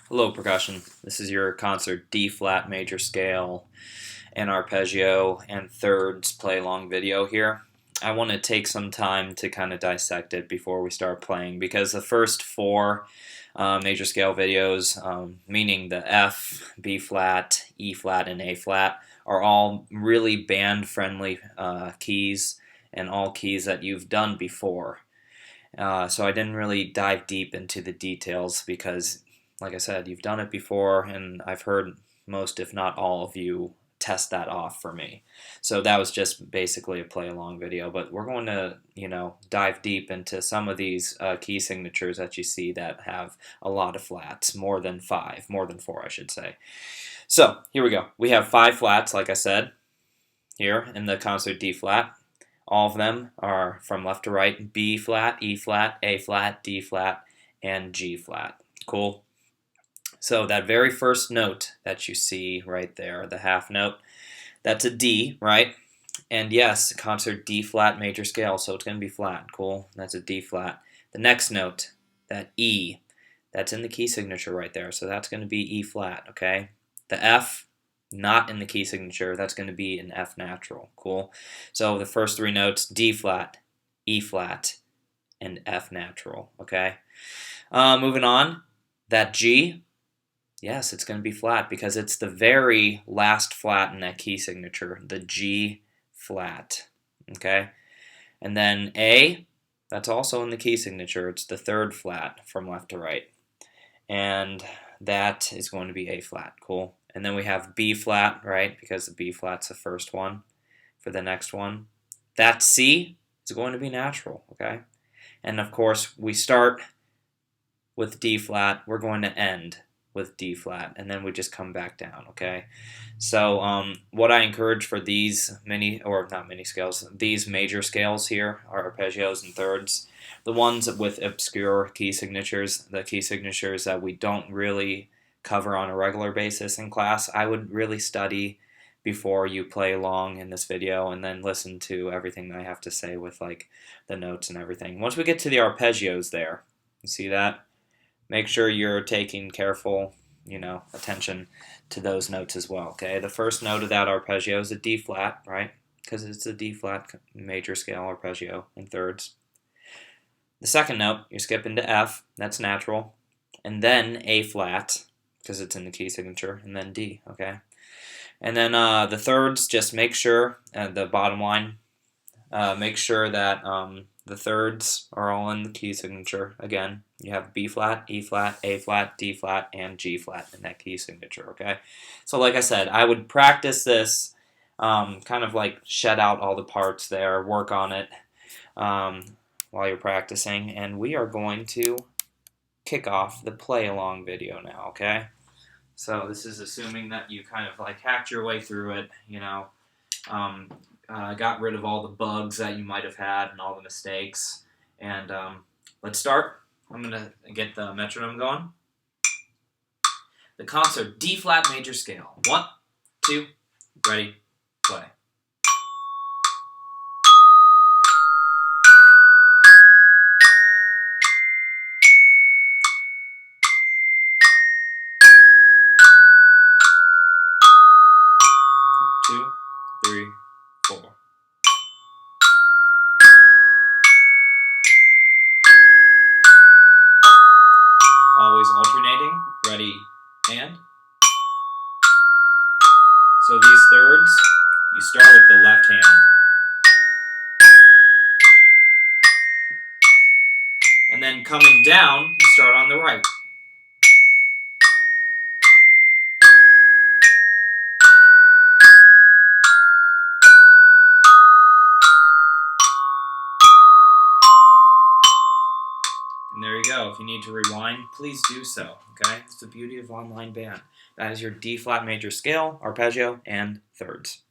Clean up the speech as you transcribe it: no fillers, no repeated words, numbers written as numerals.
Hello, Percussion. This is your concert D-flat major scale and arpeggio and thirds play-along video here. I want to take some time to kind of dissect it before we start playing because the first four major scale videos, meaning the F, B-flat, E-flat, and A-flat, are all really band-friendly keys and all keys that you've done before. So I didn't really dive deep into the details because, like I said, you've done it before, and I've heard most, if not all of you, test that off for me. So that was just basically a play-along video, but we're going to, dive deep into some of these key signatures that you see that have a lot of flats, more than four, I should say. So here we go. We have 5 flats, like I said, here in the concert D-flat. All of them are from left to right: B flat, E flat, A flat, D flat, and G flat. Cool. So that very first note that you see right there, the half note, that's a D, right? And yes, concert D flat major scale, so it's going to be flat. Cool. That's a D flat. The next note, that E, that's in the key signature right there, so that's going to be E flat, okay? The F, not in the key signature, that's going to be an F natural. Cool. So the first 3 notes, D flat, E flat, and F natural. Okay. Moving on, that G, yes, it's going to be flat because it's the very last flat in that key signature, the G flat. Okay. And then A, that's also in the key signature. It's the 3rd flat from left to right. And that is going to be A flat. Cool. And then we have B flat, right? Because the B flat's the first one for the next one. That C is going to be natural, okay? And of course, we start with D flat. We're going to end with D flat, and then we just come back down, okay? So what I encourage for these these major scales here are arpeggios and thirds. The ones with obscure key signatures, the key signatures that we don't really cover on a regular basis in class, I would really study before you play along in this video and then listen to everything that I have to say with like the notes and everything. Once we get to the arpeggios there, you see that? Make sure you're taking careful, attention to those notes as well, okay? The first note of that arpeggio is a D flat, right? Because it's a D flat major scale arpeggio in thirds. The second note, you're skipping to F, that's natural, and then A flat, because it's in the key signature, and then D, okay? And then the thirds, just make sure, the bottom line, make sure that the thirds are all in the key signature. Again, you have B flat, E flat, A flat, D flat, and G flat in that key signature, okay? So like I said, I would practice this, kind of like shed out all the parts there, work on it while you're practicing, and we are going to kick off the play-along video now, okay? So this is assuming that you kind of like hacked your way through it, got rid of all the bugs that you might have had and all the mistakes. And let's start. I'm going to get the metronome going. The concert D-flat major scale. 1, 2, ready, play. Two, three, 4. Always alternating. Ready, and. So these thirds, you start with the left hand. And then coming down, you start on the right. And there you go. If you need to rewind, please do so, okay? It's the beauty of online band. That is your D-flat major scale, arpeggio, and thirds.